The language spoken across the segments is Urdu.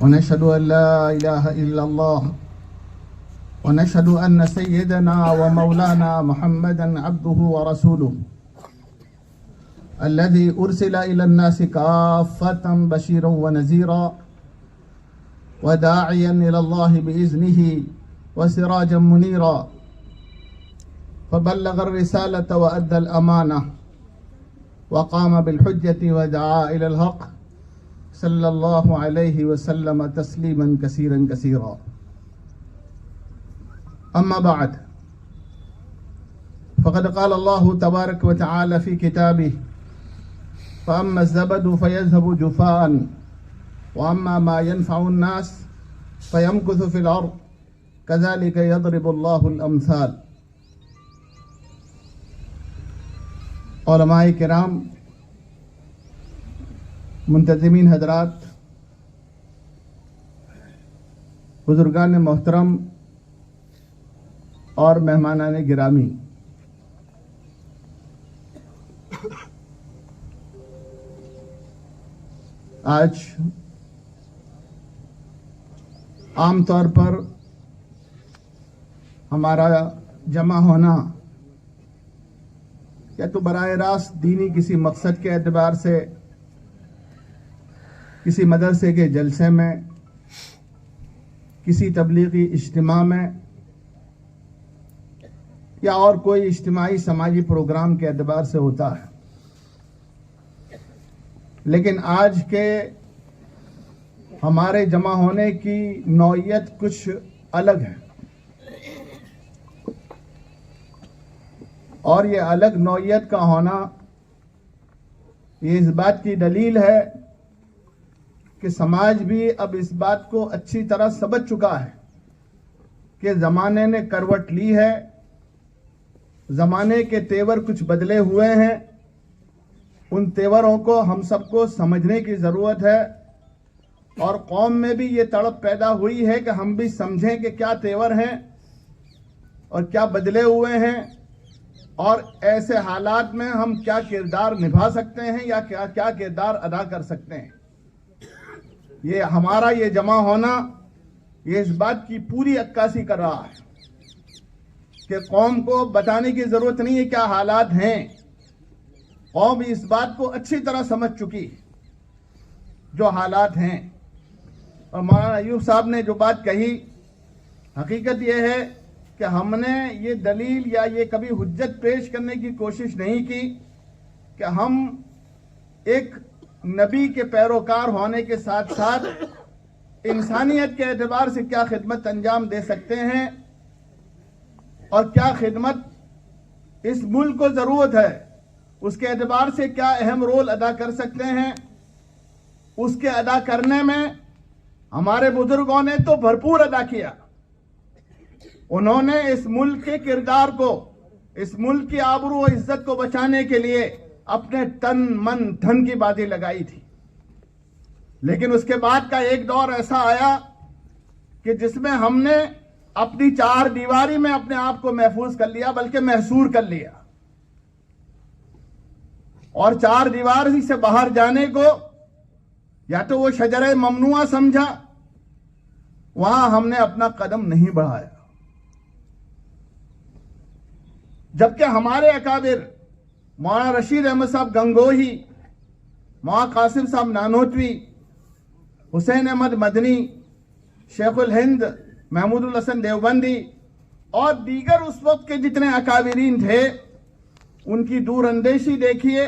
ونشهد أن لا إله إلا الله ونشهد أن سيدنا ومولانا محمدا عبده ورسوله الذي أرسل إلى الناس كافة بشيرا ونذيرا وداعيا إلى الله بإذنه وسراجا منيرا فبلغ الرسالة وأدى الأمانة وقام بالحجة ودعا إلى الحق صلى الله عليه وسلم تسليما كثيرا كثيرا. أما بعد فقد قال الله تبارك وتعالى في كتابه فأما الزبد فيذهب جفاء وأما ما ينفع الناس فيمكث في الأرض كذلك يضرب الله الأمثال. علماء کرام، منتظمین حضرات، بزرگان محترم اور مہمانان گرامی، آج عام طور پر ہمارا جمع ہونا یا تو براہ راست دینی کسی مقصد کے اعتبار سے کسی مدرسے کے جلسے میں، کسی تبلیغی اجتماع میں یا اور کوئی اجتماعی سماجی پروگرام کے اعتبار سے ہوتا ہے، لیکن آج کے ہمارے جمع ہونے کی نوعیت کچھ الگ ہے، اور یہ الگ نوعیت کا ہونا یہ اس بات کی دلیل ہے کہ سماج بھی اب اس بات کو اچھی طرح سمجھ چکا ہے کہ زمانے نے کروٹ لی ہے، زمانے کے تیور کچھ بدلے ہوئے ہیں، ان تیوروں کو ہم سب کو سمجھنے کی ضرورت ہے، اور قوم میں بھی یہ تڑپ پیدا ہوئی ہے کہ ہم بھی سمجھیں کہ کیا تیور ہیں اور کیا بدلے ہوئے ہیں، اور ایسے حالات میں ہم کیا کردار نبھا سکتے ہیں یا کیا کردار ادا کر سکتے ہیں۔ یہ ہمارا یہ جمع ہونا یہ اس بات کی پوری عکاسی کر رہا ہے کہ قوم کو بتانے کی ضرورت نہیں ہے کیا حالات ہیں، قوم اس بات کو اچھی طرح سمجھ چکی جو حالات ہیں۔ اور مولانا ایوب صاحب نے جو بات کہی، حقیقت یہ ہے کہ ہم نے یہ دلیل یا یہ کبھی حجت پیش کرنے کی کوشش نہیں کی کہ ہم ایک نبی کے پیروکار ہونے کے ساتھ ساتھ انسانیت کے اعتبار سے کیا خدمت انجام دے سکتے ہیں اور کیا خدمت اس ملک کو ضرورت ہے، اس کے اعتبار سے کیا اہم رول ادا کر سکتے ہیں۔ اس کے ادا کرنے میں ہمارے بزرگوں نے تو بھرپور ادا کیا، انہوں نے اس ملک کے کردار کو، اس ملک کی آبرو و عزت کو بچانے کے لیے اپنے تن من دھن کی بازی لگائی تھی، لیکن اس کے بعد کا ایک دور ایسا آیا کہ جس میں ہم نے اپنی چار دیواری میں اپنے آپ کو محفوظ کر لیا، بلکہ محصور کر لیا، اور چار دیواری سے باہر جانے کو یا تو وہ شجرہ ممنوعہ سمجھا، وہاں ہم نے اپنا قدم نہیں بڑھایا، جبکہ ہمارے اکابر مولانا رشید احمد صاحب گنگوہی، مولانا قاسم صاحب نانوتوی، حسین احمد مدنی، شیخ الہند محمود الحسن دیوبندی اور دیگر اس وقت کے جتنے اکابرین تھے، ان کی دور اندیشی دیکھیے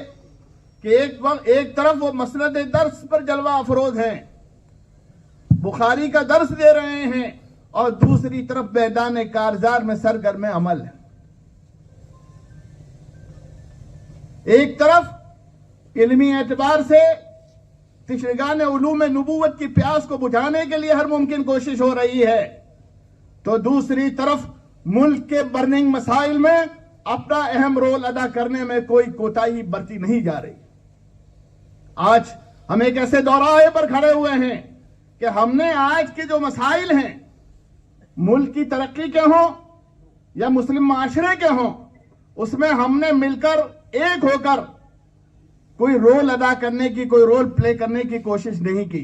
کہ ایک طرف وہ مسند درس پر جلوہ افروز ہیں، بخاری کا درس دے رہے ہیں، اور دوسری طرف میدان کارزار میں سرگرم عمل ہے۔ ایک طرف علمی اعتبار سے تشریگان علوم نبوت کی پیاس کو بجھانے کے لیے ہر ممکن کوشش ہو رہی ہے، تو دوسری طرف ملک کے برننگ مسائل میں اپنا اہم رول ادا کرنے میں کوئی کوتاہی برتی نہیں جا رہی۔ آج ہم ایک ایسے دورائے پر کھڑے ہوئے ہیں کہ ہم نے آج کے جو مسائل ہیں، ملک کی ترقی کے ہوں یا مسلم معاشرے کے ہوں، اس میں ہم نے مل کر ایک ہو کر کوئی رول ادا کرنے کی، کوئی رول پلے کرنے کی کوشش نہیں کی۔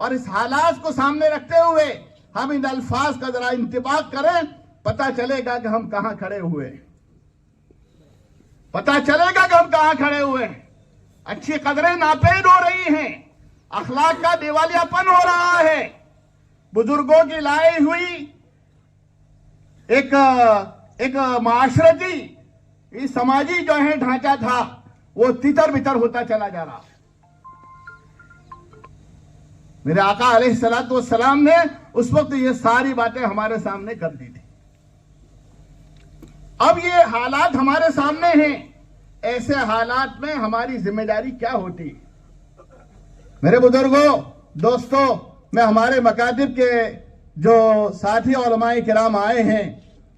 اور اس حالات کو سامنے رکھتے ہوئے ہم ان الفاظ کا ذرا انتباہ کریں، پتہ چلے گا کہ ہم کہاں کھڑے ہوئے، پتہ چلے گا کہ ہم کہاں کھڑے ہوئے۔ اچھی قدریں ناپید ہو رہی ہیں، اخلاق کا دیوالیہ پن ہو رہا ہے، بزرگوں کی لائی ہوئی ایک معاشرتی سماجی جو ہے ڈھانچہ تھا وہ تتر بتر ہوتا چلا جا رہا۔ میرے آقا علیہ الصلوۃ والسلام نے اس وقت یہ ساری باتیں ہمارے سامنے کر دی تھی۔ اب یہ حالات ہمارے سامنے ہیں، ایسے حالات میں ہماری ذمہ داری کیا ہوتی؟ میرے بزرگوں، دوستوں، میں ہمارے مکاتب کے جو ساتھی علماء کرام آئے ہیں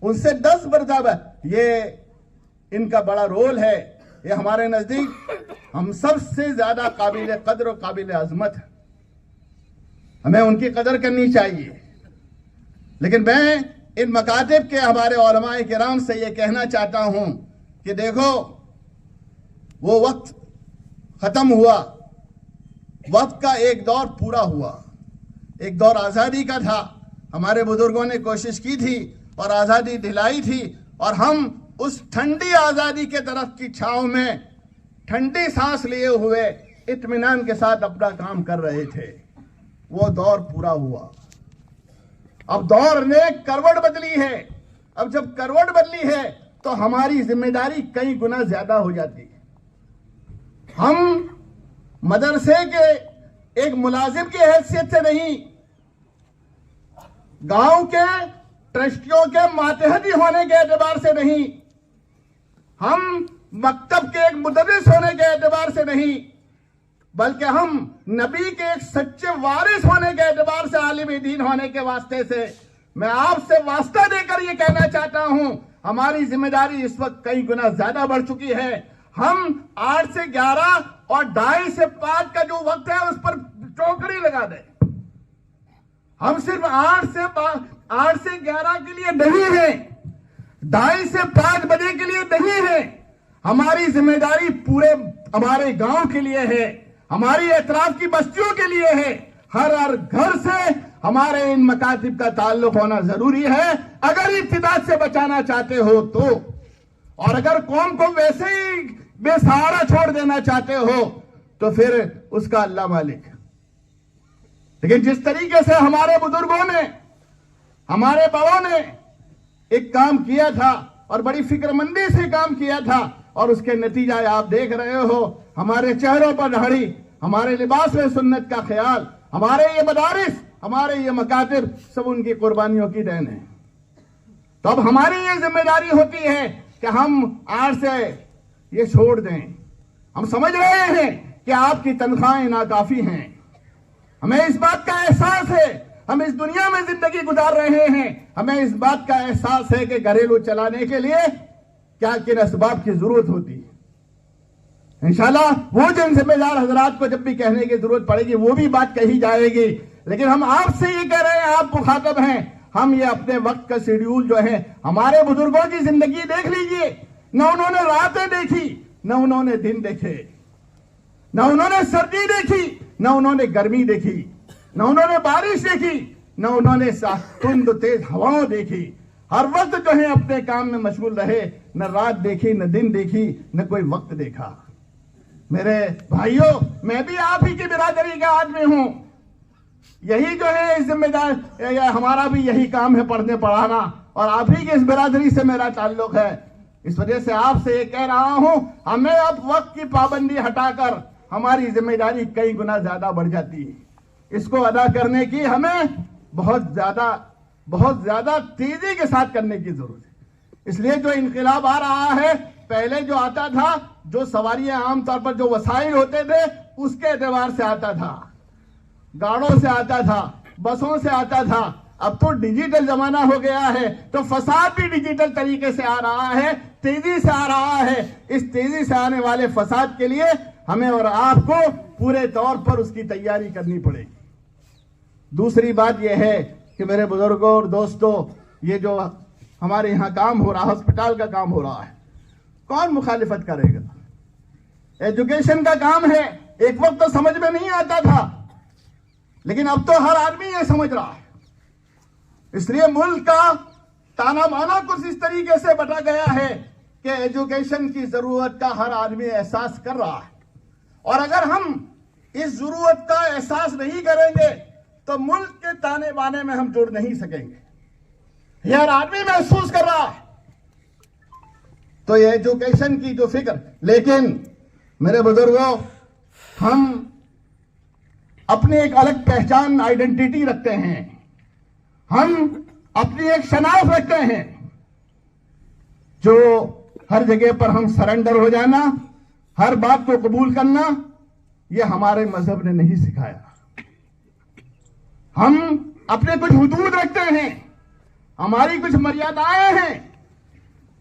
ان سے 10 مرتبہ یہ ان کا بڑا رول ہے، یہ ہمارے نزدیک ہم سب سے زیادہ قابل قدر و قابل عظمت ہے، ہمیں ان کی قدر کرنی چاہیے۔ لیکن میں ان مکاتب کے ہمارے علماء کرام سے یہ کہنا چاہتا ہوں کہ دیکھو، وہ وقت ختم ہوا، وقت کا ایک دور پورا ہوا، ایک دور آزادی کا تھا، ہمارے بزرگوں نے کوشش کی تھی اور آزادی دلائی تھی، اور ہم اس ٹھنڈی آزادی کے طرف کی چھاؤں میں ٹھنڈی سانس لیے ہوئے اطمینان کے ساتھ اپنا کام کر رہے تھے۔ وہ دور پورا ہوا، اب دور نے کروٹ بدلی ہے۔ اب جب کروٹ بدلی ہے تو ہماری ذمہ داری کئی گنا زیادہ ہو جاتی ہے۔ ہم مدرسے کے ایک ملازم کی حیثیت سے نہیں، گاؤں کے ٹرسٹیوں کے ماتحتی ہونے کے اعتبار سے نہیں، ہم مکتب کے ایک مدرس ہونے کے اعتبار سے نہیں، بلکہ ہم نبی کے ایک سچے وارث ہونے کے اعتبار سے، عالم دین ہونے کے واسطے سے میں آپ سے واسطہ دے کر یہ کہنا چاہتا ہوں، ہماری ذمہ داری اس وقت کئی گنا زیادہ بڑھ چکی ہے۔ ہم 8 سے 11 اور 2:30 سے 5 کا جو وقت ہے اس پر چوکڑی لگا دیں۔ ہم صرف 8 سے 11 کے لیے نہیں ہیں، 2:30 سے 5 بجے کے لیے نہیں ہیں۔ ہماری ذمہ داری پورے ہمارے گاؤں کے لیے ہے، ہماری اطراف کی بستیوں کے لیے ہے۔ ہر گھر سے ہمارے ان مکاتب کا تعلق ہونا ضروری ہے، اگر ابتداء سے بچانا چاہتے ہو تو، اور اگر قوم کو ویسے ہی بے سہارا چھوڑ دینا چاہتے ہو تو پھر اس کا اللہ مالک۔ لیکن جس طریقے سے ہمارے بزرگوں نے، ہمارے بڑوں نے ایک کام کیا تھا اور بڑی فکر مندی سے کام کیا تھا، اور اس کے نتیجہ آپ دیکھ رہے ہو، ہمارے چہروں پر داڑھی، ہمارے لباس میں سنت کا خیال، ہمارے یہ مدارس، ہمارے یہ مکاتب، سب ان کی قربانیوں کی دین ہے۔ تو اب ہماری یہ ذمہ داری ہوتی ہے کہ ہم آج سے یہ چھوڑ دیں۔ ہم سمجھ رہے ہیں کہ آپ کی تنخواہیں ناکافی ہیں، ہمیں اس بات کا احساس ہے، ہم اس دنیا میں زندگی گزار رہے ہیں، ہمیں اس بات کا احساس ہے کہ گھریلو چلانے کے لیے کیا کن اسباب کی ضرورت ہوتی ہے۔ انشاءاللہ وہ جن ذمہ دار حضرات کو جب بھی کہنے کی ضرورت پڑے گی وہ بھی بات کہی جائے گی، لیکن ہم آپ سے یہ کہہ رہے ہیں، آپ مخاطب ہیں، ہم یہ اپنے وقت کا شیڈیول جو ہے، ہمارے بزرگوں کی زندگی دیکھ لیجئے، نہ انہوں نے راتیں دیکھی، نہ انہوں نے دن دیکھے، نہ انہوں نے سردی دیکھی، نہ انہوں نے گرمی دیکھی، نہ انہوں نے بارش دیکھی، نہ انہوں نے تند تیز ہواؤں دیکھی۔ ہر وقت جو ہے اپنے کام میں مشغول رہے، نہ رات دیکھی، نہ دن دیکھی، نہ کوئی وقت دیکھا۔ میرے بھائیوں، میں بھی آپ ہی کی برادری کا آدمی ہوں، یہی جو ہے ذمہ دار، ہمارا بھی یہی کام ہے، پڑھنے پڑھانا، اور آپ ہی کی اس برادری سے میرا تعلق ہے۔ اس وجہ سے آپ سے یہ کہہ رہا ہوں، ہمیں اب وقت کی پابندی ہٹا کر ہماری ذمہ داری کئی گنا زیادہ بڑھ جاتی ہے۔ اس کو ادا کرنے کی ہمیں بہت زیادہ تیزی کے ساتھ کرنے کی ضرورت ہے۔ اس لیے جو انقلاب آ رہا ہے، پہلے جو آتا تھا، جو سواریاں عام طور پر جو وسائل ہوتے تھے اس کے اعتبار سے آتا تھا، گاڑوں سے آتا تھا، بسوں سے آتا تھا، اب تو ڈیجیٹل زمانہ ہو گیا ہے، تو فساد بھی ڈیجیٹل طریقے سے آ رہا ہے، تیزی سے آ رہا ہے۔ اس تیزی سے آنے والے فساد کے لیے ہمیں اور آپ کو پورے طور پر اس کی تیاری کرنی پڑے گی۔ دوسری بات یہ ہے کہ میرے بزرگوں اور دوستوں، یہ جو ہمارے یہاں کام ہو رہا، ہسپتال کا کام ہو رہا ہے، کون مخالفت کرے گا؟ ایجوکیشن کا کام ہے، ایک وقت تو سمجھ میں نہیں آتا تھا، لیکن اب تو ہر آدمی یہ سمجھ رہا ہے. اس لیے ملک کا تانا بانا کچھ اس طریقے سے بٹا گیا ہے کہ ایجوکیشن کی ضرورت کا ہر آدمی احساس کر رہا ہے. اور اگر ہم اس ضرورت کا احساس نہیں کریں گے تو ملک کے تانے بانے میں ہم جڑ نہیں سکیں گے. یہ ہر آدمی محسوس کر رہا ہے. تو یہ ایجوکیشن کی جو فکر، لیکن میرے بزرگوں، ہم اپنی ایک الگ پہچان، آئیڈینٹی رکھتے ہیں. ہم اپنی ایک شناخت رکھتے ہیں جو ہر جگہ پر ہم سرنڈر ہو جانا، ہر بات کو قبول کرنا، یہ ہمارے مذہب نے نہیں سکھایا. ہم اپنے کچھ حدود رکھتے ہیں، ہماری کچھ مریادائیں ہیں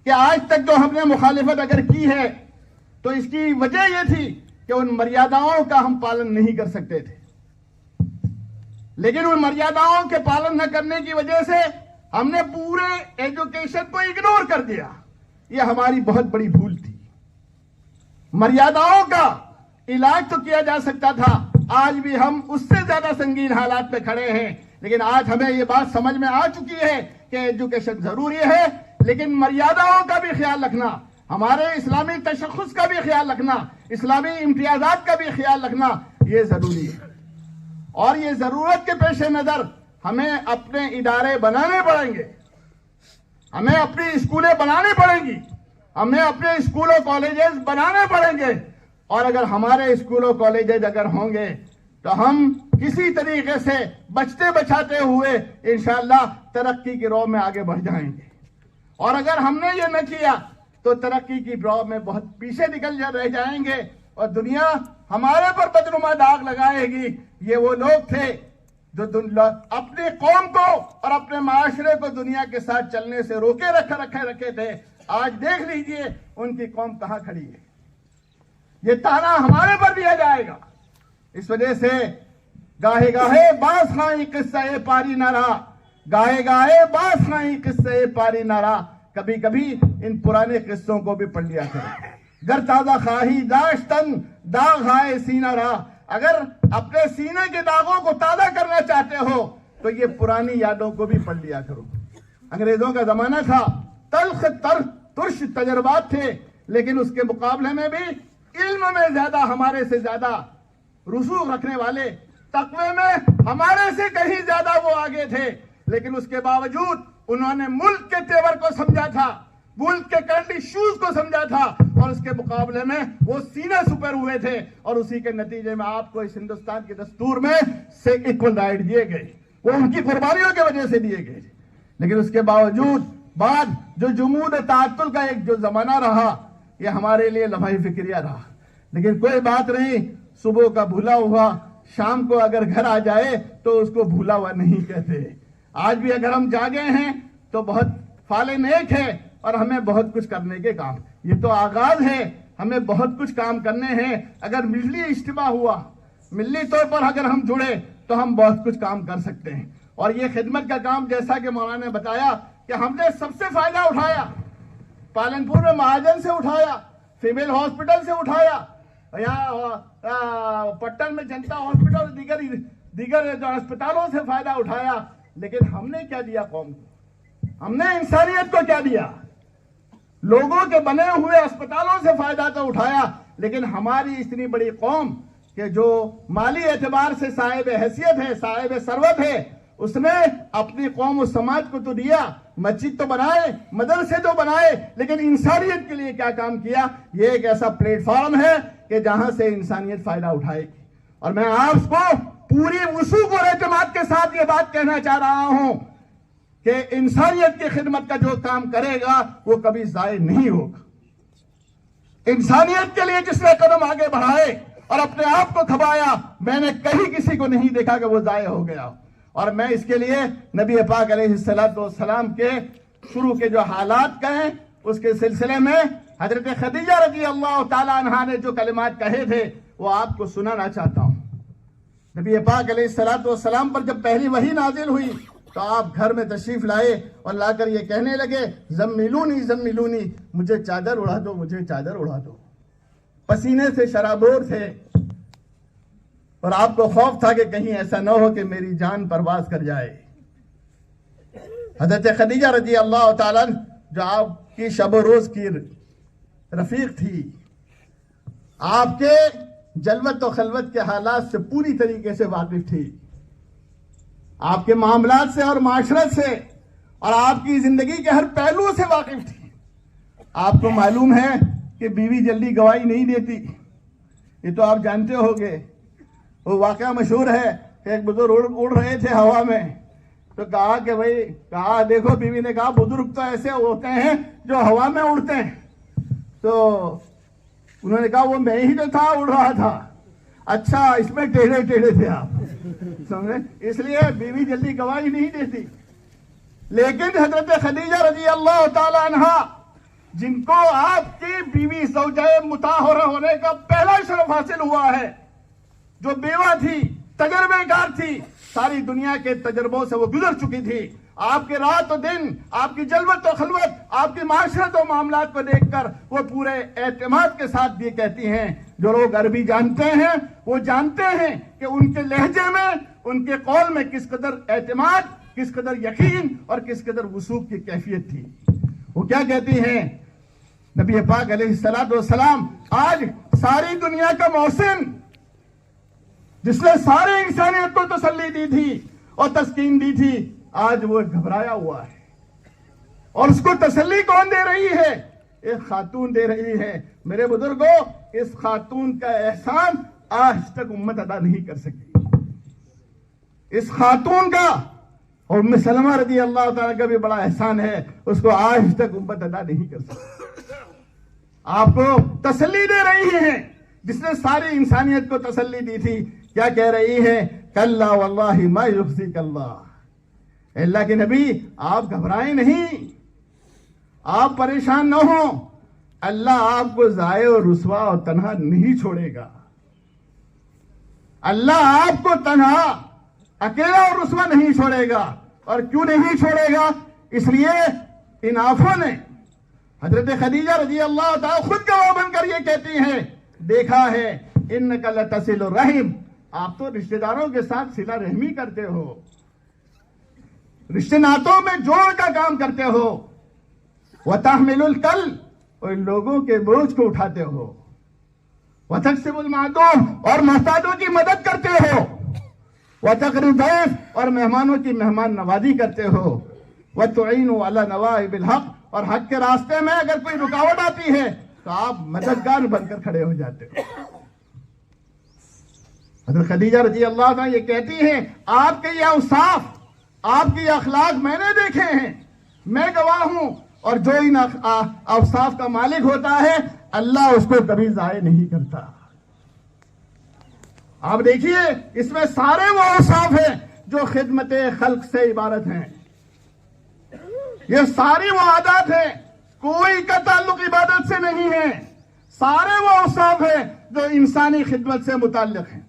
کہ آج تک جو ہم نے مخالفت اگر کی ہے تو اس کی وجہ یہ تھی کہ ان مریاداؤں کا ہم پالن نہیں کر سکتے تھے. لیکن ان مریاداؤں کے پالن نہ کرنے کی وجہ سے ہم نے پورے ایجوکیشن کو اگنور کر دیا. یہ ہماری بہت بڑی بھول تھی. مریاداؤں کا علاج تو کیا جا سکتا تھا. آج بھی ہم اس سے زیادہ سنگین حالات پہ کھڑے ہیں. لیکن آج ہمیں یہ بات سمجھ میں آ چکی ہے کہ ایجوکیشن ضروری ہے، لیکن مریاداؤں کا بھی خیال رکھنا، ہمارے اسلامی تشخص کا بھی خیال رکھنا، اسلامی امتیازات کا بھی خیال رکھنا یہ ضروری ہے. اور یہ ضرورت کے پیش نظر ہمیں اپنے ادارے بنانے پڑیں گے، ہمیں اپنی اسکولیں بنانی پڑیں گی، ہمیں اپنے اسکول و کالجز بنانے پڑیں گے. اور اگر ہمارے اسکول و کالجز اگر ہوں گے تو ہم کسی طریقے سے بچتے بچاتے ہوئے انشاءاللہ ترقی کی راہ میں آگے بڑھ جائیں گے. اور اگر ہم نے یہ نہ کیا تو ترقی کی راہ میں بہت پیچھے نکل رہ جائیں گے اور دنیا ہمارے پر بدنما داغ لگائے گی. یہ وہ لوگ تھے جو اپنی قوم کو اور اپنے معاشرے کو دنیا کے ساتھ چلنے سے روکے رکھے تھے. آج دیکھ لیجئے ان کی قوم کہاں کھڑی ہے. یہ تانا ہمارے پر دیا جائے گا. اس وجہ سے گاہے گاہے باس خائی قصہ پاری نہ رہا، گاہے گاہے باس خائی قصہ پاری نہ رہا. کبھی کبھی ان پرانے قصوں کو بھی پڑھ لیا کریں. گر تازہ خواہی داشتن داغ ہائے سینہ رہا. اگر اپنے سینے کے داغوں کو تازہ کرنا چاہتے ہو تو یہ پرانی یادوں کو بھی پڑھ لیا کرو. انگریزوں کا زمانہ تھا، تلخ ترش تجربات تھے، لیکن اس کے مقابلے میں بھی علم میں زیادہ، ہمارے سے زیادہ رسوخ رکھنے والے، تقوی میں ہمارے سے کہیں زیادہ وہ آگے تھے. لیکن اس کے باوجود انہوں نے ملک کے تیور کو سمجھا تھا، ملک کے کرنٹ ایشوز کو سمجھا تھا، اور اس کے مقابلے میں وہ سینے سپر ہوئے تھے. اور اسی کے نتیجے میں آپ کو اس ہندوستان کے دستور میں سے ایکول رائٹ دیے گئے، وہ ان کی قربانیوں کی وجہ سے دیے گئے. لیکن اس کے باوجود بعد جو جمود تعطل کا ایک جو زمانہ رہا، یہ ہمارے لیے لمحہ فکریہ رہا. لیکن کوئی بات نہیں، صبح کا بھولا ہوا شام کو اگر گھر آ جائے تو اس کو بھولا ہوا نہیں کہتے. آج بھی اگر ہم جاگے ہیں تو بہت فال نیک ہے اور ہمیں بہت کچھ کرنے کے کام. یہ تو آغاز ہے، ہمیں بہت کچھ کام کرنے ہیں. اگر ملی اجتماع ہوا، ملی طور پر اگر ہم جڑے تو ہم بہت کچھ کام کر سکتے ہیں. اور یہ خدمت کا کام، جیسا کہ مولانا نے بتایا کہ ہم نے سب سے فائدہ اٹھایا. پالنپور میں مہاجن سے اٹھایا، فیمیل ہاسپٹل سے اٹھایا، یہاں پٹن میں جنتا ہاسپٹل، دیگر جو اسپتالوں سے فائدہ اٹھایا. لیکن ہم نے کیا دیا قوم کو؟ ہم نے انسانیت کو کیا دیا؟ لوگوں کے بنے ہوئے اسپتالوں سے فائدہ تو اٹھایا، لیکن ہماری اتنی بڑی قوم کہ جو مالی اعتبار سے صاحب حیثیت ہے، صاحب ثروت ہے، اس نے اپنی قوم و سماج کو تو دیا، مسجد تو بنائے، مدرسے تو بنائے، لیکن انسانیت کے لیے کیا کام کیا؟ یہ ایک ایسا پلیٹ فارم ہے کہ جہاں سے انسانیت فائدہ اٹھائے گی. اور میں آپ کو پوری وسوخ اور اعتماد کے ساتھ یہ بات کہنا چاہ رہا ہوں کہ انسانیت کی خدمت کا جو کام کرے گا وہ کبھی ضائع نہیں ہوگا. انسانیت کے لیے جس نے قدم آگے بڑھائے اور اپنے آپ کو کھپایا، میں نے کہیں کسی کو نہیں دیکھا کہ وہ ضائع ہو گیا. اور میں اس کے لیے نبی پاک علیہ السلام کے شروع کے جو حالات کہیں اس کے سلسلے میں حضرت خدیجہ رضی اللہ تعالی عنہا نے جو کلمات کہے تھے وہ آپ کو سنانا چاہتا ہوں. نبی پاک علیہ السلام پر جب پہلی وحی نازل ہوئی تو آپ گھر میں تشریف لائے اور لا کر یہ کہنے لگے، زملونی زملونی، مجھے چادر اڑا دو، مجھے چادر اڑا دو. پسینے سے شرابور تھے، اور آپ کو خوف تھا کہ کہیں ایسا نہ ہو کہ میری جان پرواز کر جائے. حضرت خدیجہ رضی اللہ تعالیٰ جو آپ کی شب و روز کی رفیق تھی، آپ کے جلوت و خلوت کے حالات سے پوری طریقے سے واقف تھی، آپ کے معاملات سے اور معاشرت سے اور آپ کی زندگی کے ہر پہلو سے واقف تھی. آپ کو معلوم ہے کہ بیوی جلدی گواہی نہیں دیتی، یہ تو آپ جانتے ہوگے. وہ واقعہ مشہور ہے کہ ایک بزرگ اڑ رہے تھے ہوا میں، تو کہا کہ بھائی، کہا دیکھو، بیوی نے کہا بزرگ تو ایسے ہوتے ہیں جو ہوا میں اڑتے ہیں. تو انہوں نے کہا وہ میں ہی تو تھا، اڑ رہا تھا. اچھا، اس میں ٹیڑھے ٹیڑھے تھے آپ، سمجھے؟ اس لیے بیوی جلدی گواہی نہیں دیتی. لیکن حضرت خدیجہ رضی اللہ تعالی عنہ، جن کو آپ کی بیوی زوجہ مطہرہ ہونے کا پہلا شرف حاصل ہوا ہے، جو بیوہ تھی، تجربے کار تھی، ساری دنیا کے تجربوں سے وہ گزر چکی تھی، آپ کے رات و دن، آپ کی جلوت و خلوت، آپ کی معاشرت و معاملات کو دیکھ کر وہ پورے اعتماد کے ساتھ یہ کہتی ہیں. جو لوگ عربی جانتے ہیں وہ جانتے ہیں کہ ان کے لہجے میں، ان کے قول میں کس قدر اعتماد، کس قدر یقین اور کس قدر وثوق کی کیفیت تھی. وہ کیا کہتی ہیں؟ نبی پاک علیہ الصلوۃ والسلام، آج ساری دنیا کا محسن، جس نے سارے انسانیت کو تسلی دی تھی اور تسکین دی تھی، آج وہ گھبرایا ہوا ہے. اور اس کو تسلی کون دے رہی ہے؟ ایک خاتون دے رہی ہے. میرے بزرگوں، اس خاتون کا احسان آج تک امت ادا نہیں کر سکی. اس خاتون کا اور ام سلمہ رضی اللہ تعالیٰ کا بھی بڑا احسان ہے، اس کو آج تک امت ادا نہیں کر سکی. آپ کو تسلی دے رہی ہے جس نے ساری انسانیت کو تسلی دی تھی. کیا کہہ رہی ہے؟ کلا واللہ ما یخزیک اللہ. اللہ کے نبی، آپ گھبرائیں نہیں، آپ پریشان نہ ہوں، اللہ آپ کو ضائع اور رسوا اور تنہا نہیں چھوڑے گا. اللہ آپ کو تنہا، اکیلا اور رسوا نہیں چھوڑے گا. اور کیوں نہیں چھوڑے گا؟ اس لیے ان آنکھوں نے حضرت خدیجہ رضی اللہ تعالیٰ خود گواہ بن کر یہ کہتی ہیں، دیکھا ہے انک لتصل الرحم، آپ تو رشتہ داروں کے ساتھ صلہ رحمی کرتے ہو، رشتہ ناتوں میں جوڑ کا کام کرتے ہو. وتحمل الکل، اور لوگوں کے بوجھ کو اٹھاتے ہو. وتکسب المعدوم، اور محتاجوں کی مدد کرتے ہو. وتقری الضیف، اور مہمانوں کی مہمان نوازی کرتے ہو. وتعین علی نوائب الحق، اور حق کے راستے میں اگر کوئی رکاوٹ آتی ہے تو آپ مددگار بن کر کھڑے ہو جاتے ہو. حضرت خدیجہ رضی اللہ عنہ یہ کہتی ہیں، آپ کے یہ اوصاف، آپ کے یہ اخلاق میں نے دیکھے ہیں، میں گواہ ہوں. اور جو ان اوصاف کا مالک ہوتا ہے، اللہ اس کو کبھی ضائع نہیں کرتا. آپ دیکھیے، اس میں سارے وہ اوصاف ہیں جو خدمت خلق سے عبارت ہیں. یہ ساری وہ عادات ہیں، کوئی کا تعلق عبادت سے نہیں ہے. سارے وہ اوصاف ہیں جو انسانی خدمت سے متعلق ہیں.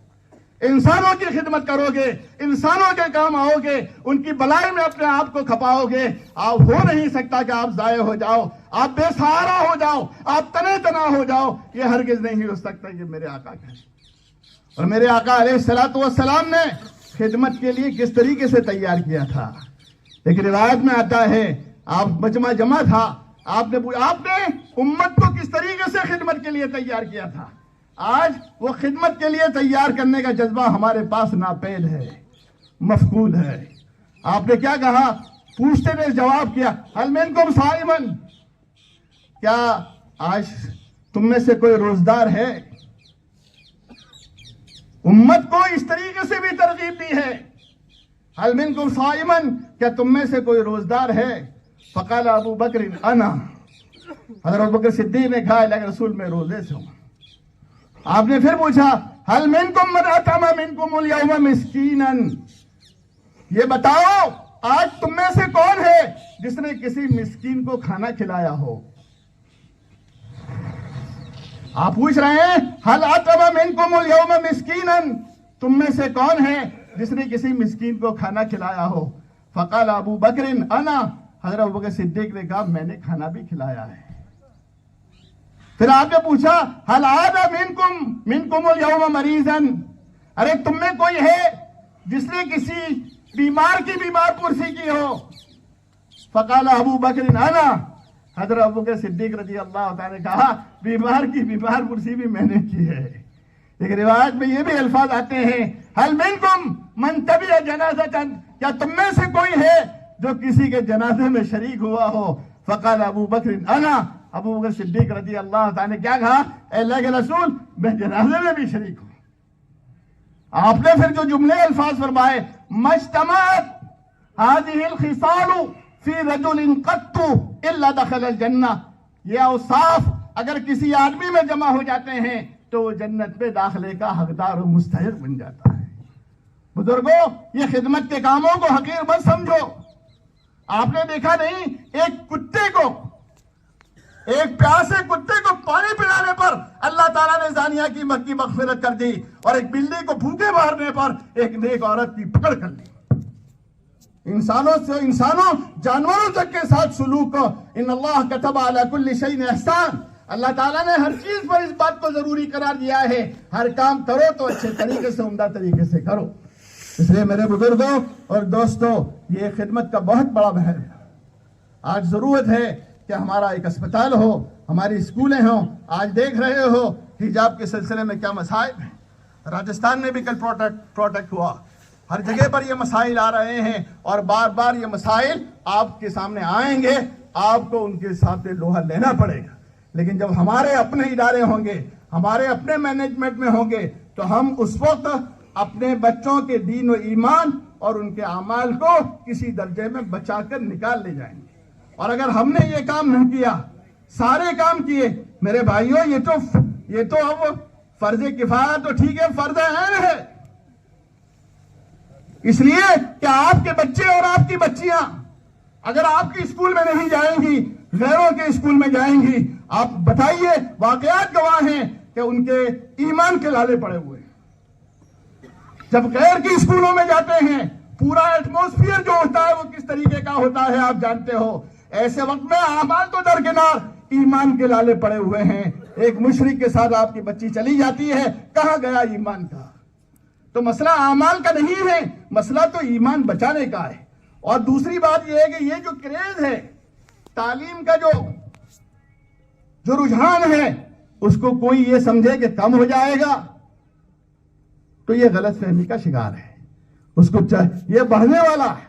انسانوں کی خدمت کرو گے، انسانوں کے کام آؤ گے، ان کی بلائی میں اپنے آپ کو کھپاؤ گے. آپ ہو نہیں سکتا کہ آپ ضائع ہو جاؤ، آپ بے سہارا ہو جاؤ، آپ تنے تنا ہو جاؤ. یہ ہرگز نہیں ہو سکتا. یہ میرے آقا کا ہے. اور میرے آقا علیہ الصلوۃ والسلام نے خدمت کے لیے کس طریقے سے تیار کیا تھا. ایک روایت میں آتا ہے، آپ مجمع جمع تھا، آپ نے امت کو کس طریقے سے خدمت کے لیے تیار کیا تھا. آج وہ خدمت کے لیے تیار کرنے کا جذبہ ہمارے پاس ناپید ہے، مفقود ہے. آپ نے کیا کہا؟ پوچھتے نے جواب کیا، هل منکم صائمن، کیا آج تم میں سے کوئی روزدار ہے؟ امت کو اس طریقے سے بھی ترغیب دی ہے، هل منکم صائمن، کیا تم میں سے کوئی روزدار ہے؟ فقال ابو بکر انا، حضرت ابو بکر صدیق نے کہا، اللہ کے رسول میں روزے سے ہوں. آپ نے پھر پوچھا، هل منکم من اطعم منکم اليوم مسکینا، یہ بتاؤ آج تم میں سے کون ہے جس نے کسی مسکین کو کھانا کھلایا ہو. آپ پوچھ رہے ہیں هل اطعم منکم اليوم مسکینا، تم میں سے کون ہے جس نے کسی مسکین کو کھانا کھلایا ہو. فقال ابو بکر انا، حضرت ابو بکر صدیق نے کہا میں نے کھانا بھی کھلایا ہے. پھر آپ نے پوچھا هل عاد منکم اليوم مریضا، ارے تم میں کوئی ہے جس نے کسی بیمار کی بیمار پرسی کی ہو؟ فقال ابو بکر انا، حضرت ابو بکر صدیق رضی اللہ تعالی نے کہا بیمار کی بیمار پرسی بھی میں نے کی ہے۔ ایک روایت میں یہ بھی الفاظ آتے ہیں هل منکم من تبع جنازۃ، کیا تم میں سے کوئی ہے جو کسی کے جنازے میں شریک ہوا ہو؟ فقال ابو بکر انا، ابو بکر صدیق رضی اللہ تعالی نے کیا کہا؟ اے اللہ کے رسول میں جنازے میں بھی شریک ہوں۔ آپ نے پھر جو جملے الفاظ فرمائے مجتمعت هذه الخصال فی رجل قط الا دخل الجنہ، یہ اوصاف اگر کسی آدمی میں جمع ہو جاتے ہیں تو وہ جنت میں داخلے کا حقدار و مستحق بن جاتا ہے۔ بزرگوں، یہ خدمت کے کاموں کو حقیر مت سمجھو۔ آپ نے دیکھا نہیں ایک کتے کو، ایک پیاسے کتے کو پانی پلانے پر اللہ تعالیٰ نے زانیہ کی مغفرت کر دی، اور ایک بلی کو بھوکے مارنے پر ایک نیک عورت کی پکڑ کر لی۔ انسانوں جانوروں تک کے ساتھ سلوک کو ان اللہ کتب علی کل شیء احسان، اللہ تعالیٰ نے ہر چیز پر اس بات کو ضروری قرار دیا ہے، ہر کام کرو تو اچھے طریقے سے، عمدہ طریقے سے کرو۔ اس لیے میرے بزرگوں اور دوستوں، یہ خدمت کا بہت بڑا بحر ہے۔ آج ضرورت ہے کہ ہمارا ایک اسپتال ہو، ہماری اسکولیں ہوں۔ آج دیکھ رہے ہو حجاب کے سلسلے میں کیا مسائل ہیں، راجستھان میں بھی کل پروٹیکٹ ہوا، ہر جگہ پر یہ مسائل آ رہے ہیں، اور بار بار یہ مسائل آپ کے سامنے آئیں گے، آپ کو ان کے ساتھ لوہا لینا پڑے گا۔ لیکن جب ہمارے اپنے ادارے ہوں گے، ہمارے اپنے مینجمنٹ میں ہوں گے، تو ہم اس وقت اپنے بچوں کے دین و ایمان اور ان کے اعمال کو کسی درجے میں بچا کر نکال لے جائیں گے۔ اور اگر ہم نے یہ کام نہیں کیا، سارے کام کیے، میرے بھائیوں، یہ تو اب فرض کفایہ تو ٹھیک ہے، فرض عین ہے۔ اس لیے کہ آپ کے بچے اور آپ کی بچیاں اگر آپ کی اسکول میں نہیں جائیں گی، غیروں کے اسکول میں جائیں گی، آپ بتائیے، واقعات گواہ ہیں کہ ان کے ایمان کے لالے پڑے ہوئے ہیں۔ جب غیر کی اسکولوں میں جاتے ہیں، پورا ایٹماسفیئر جو ہوتا ہے وہ کس طریقے کا ہوتا ہے آپ جانتے ہو۔ ایسے وقت میں اعمال تو درکنار، ایمان کے لالے پڑے ہوئے ہیں۔ ایک مشرک کے ساتھ آپ کی بچی چلی جاتی ہے، کہاں گیا ایمان کا؟ تو مسئلہ اعمال کا نہیں ہے، مسئلہ تو ایمان بچانے کا ہے۔ اور دوسری بات یہ ہے کہ یہ جو کریز ہے، تعلیم کا جو رجحان ہے، اس کو کوئی یہ سمجھے کہ کم ہو جائے گا تو یہ غلط فہمی کا شکار ہے۔ اس کو یہ بڑھنے والا ہے،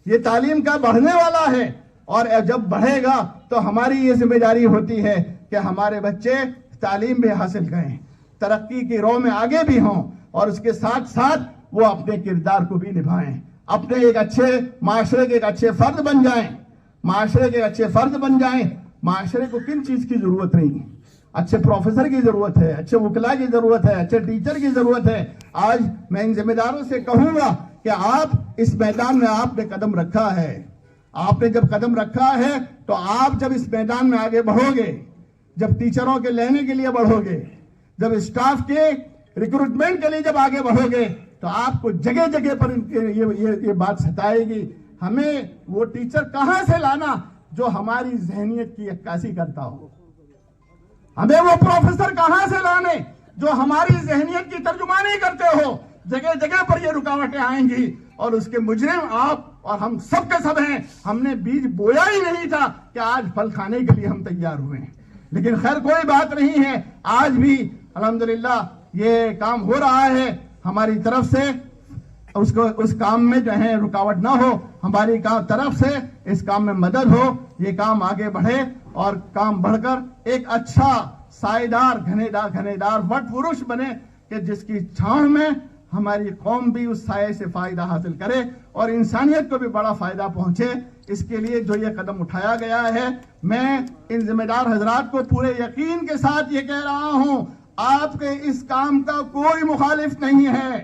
یہ تعلیم کا بڑھنے والا ہے، اور جب بڑھے گا تو ہماری یہ ذمہ داری ہوتی ہے کہ ہمارے بچے تعلیم بھی حاصل کریں، ترقی کی راہ میں آگے بھی ہوں، اور اس کے ساتھ ساتھ وہ اپنے کردار کو بھی نبھائیں، اپنے ایک اچھے معاشرے کے ایک اچھے فرد بن جائیں، معاشرے کے اچھے فرد بن جائیں۔ معاشرے کو کن چیز کی ضرورت نہیں ہے؟ اچھے پروفیسر کی ضرورت ہے، اچھے وکلا کی ضرورت ہے، اچھے ٹیچر کی ضرورت ہے۔ آج میں ان ذمہ داروں سے کہوں گا کہ آپ اس میدان میں آپ نے قدم رکھا ہے، آپ نے جب قدم رکھا ہے تو آپ جب اس میدان میں آگے بڑھو گے، جب ٹیچروں کے لینے کے لیے بڑھو گے، جب اسٹاف کے ریکروٹمنٹ کے لیے جب آگے بڑھو گے، تو آپ کو جگہ جگہ پر یہ بات ستائے گی، ہمیں وہ ٹیچر کہاں سے لانا جو ہماری ذہنیت کی عکاسی کرتا ہو، ہمیں وہ پروفیسر کہاں سے لانے جو ہماری ذہنیت کی ترجمانی کرتے ہو۔ جگہ جگہ پر یہ رکاوٹیں آئیں گی، اور اس کے مجرم آپ اور ہم سب کے سب ہیں۔ ہم نے بیج بویا ہی نہیں تھا کہ آج پھل کھانے کے لیے ہم تیار ہوئے ہیں، لیکن خیر کوئی بات نہیں ہے، آج بھی الحمدللہ یہ کام ہو رہا ہے ہماری طرف سے۔ اس کام میں جو ہے رکاوٹ نہ ہو، ہماری طرف سے اس کام میں مدد ہو، یہ کام آگے بڑھے اور کام بڑھ کر ایک اچھا سائیدار گھنے دار وٹ پروش بنے کہ جس کی چھاؤں میں ہماری قوم بھی اس سائے سے فائدہ حاصل کرے اور انسانیت کو بھی بڑا فائدہ پہنچے۔ اس کے لیے جو یہ قدم اٹھایا گیا ہے، میں ان ذمہ دار حضرات کو پورے یقین کے ساتھ یہ کہہ رہا ہوں، آپ کے اس کام کا کوئی مخالف نہیں ہے،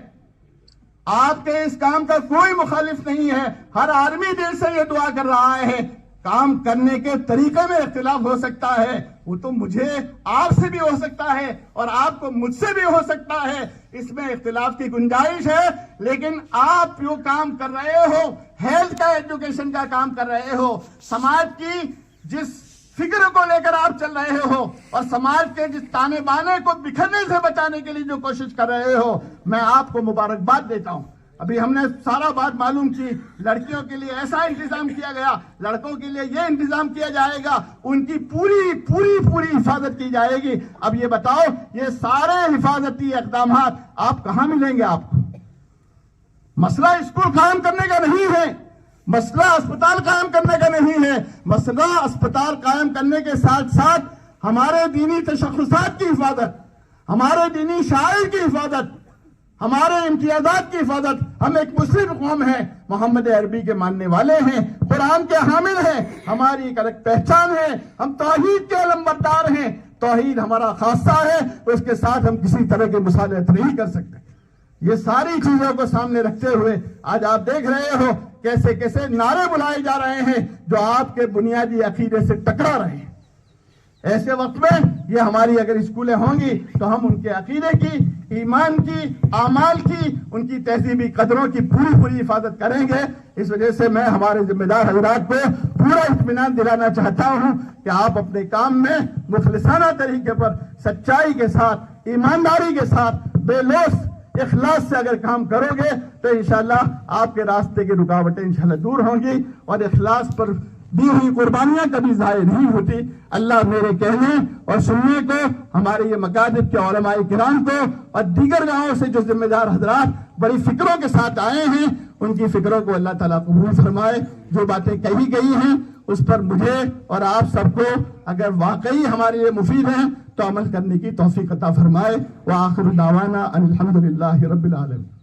آپ کے اس کام کا کوئی مخالف نہیں ہے۔ ہر آدمی دل سے یہ دعا کر رہا ہے۔ کام کرنے کے طریقے میں اختلاف ہو سکتا ہے، وہ تو مجھے آپ سے بھی ہو سکتا ہے اور آپ کو مجھ سے بھی ہو سکتا ہے، اس میں اختلاف کی گنجائش ہے، لیکن آپ جو کام کر رہے ہو، ہیلتھ کا ایجوکیشن کا کام کر رہے ہو، سماج کی جس فکر کو لے کر آپ چل رہے ہو اور سماج کے جس تانے بانے کو بکھرنے سے بچانے کے لیے جو کوشش کر رہے ہو، میں آپ کو مبارکباد دیتا ہوں۔ ابھی ہم نے سارا بات معلوم کی، لڑکیوں کے لیے ایسا انتظام کیا گیا، لڑکوں کے لیے یہ انتظام کیا جائے گا، ان کی پوری حفاظت کی جائے گی۔ اب یہ بتاؤ، یہ سارے حفاظتی اقدامات آپ کہاں ملیں گے آپ کو؟ مسئلہ اسکول قائم کرنے کا نہیں ہے، مسئلہ اسپتال قائم کرنے کا نہیں ہے، مسئلہ اسپتال قائم کرنے کے ساتھ ساتھ ہمارے دینی تشخصات کی حفاظت، ہمارے دینی شعائر کی حفاظت، ہمارے امتیازات کی حفاظت۔ ہم ایک مسلم قوم ہیں، محمد عربی کے ماننے والے ہیں، قرآن کے حامل ہیں، ہماری ایک الگ پہچان ہے، ہم توحید کے علمبردار ہیں، توحید ہمارا خاصہ ہے، اس کے ساتھ ہم کسی طرح کی مصالحت نہیں کر سکتے۔ یہ ساری چیزوں کو سامنے رکھتے ہوئے آج آپ دیکھ رہے ہو کیسے کیسے نعرے بلائے جا رہے ہیں جو آپ کے بنیادی عقیدے سے ٹکرا رہے ہیں۔ ایسے وقت میں یہ ہماری اگر اسکولیں ہوں گی تو ہم ان کے عقیدے کی، ایمان کی، اعمال کی، ان کی تہذیبی قدروں کی پوری حفاظت کریں گے۔ اس وجہ سے میں ہمارے ذمہ دار حضرات کو پورا اطمینان دلانا چاہتا ہوں کہ آپ اپنے کام میں مخلصانہ طریقے پر، سچائی کے ساتھ، ایمانداری کے ساتھ، بے لوث اخلاص سے اگر کام کرو گے تو انشاءاللہ آپ کے راستے کی رکاوٹیں انشاءاللہ دور ہوں گی، اور اخلاص پر دی ہوئی قربانیاں کبھی ضائع نہیں ہوتی۔ اللہ میرے کہنے اور سننے کو، ہمارے یہ مکاتب کے علماء کرام کو اور دیگر گاؤں سے جو ذمہ دار حضرات بڑی فکروں کے ساتھ آئے ہیں، ان کی فکروں کو اللہ تعالیٰ قبول فرمائے۔ جو باتیں کہی گئی ہیں اس پر مجھے اور آپ سب کو اگر واقعی ہمارے لیے مفید ہیں تو عمل کرنے کی توفیق عطا فرمائے۔ وآخر دعوانا ان الحمدللہ رب العالمین۔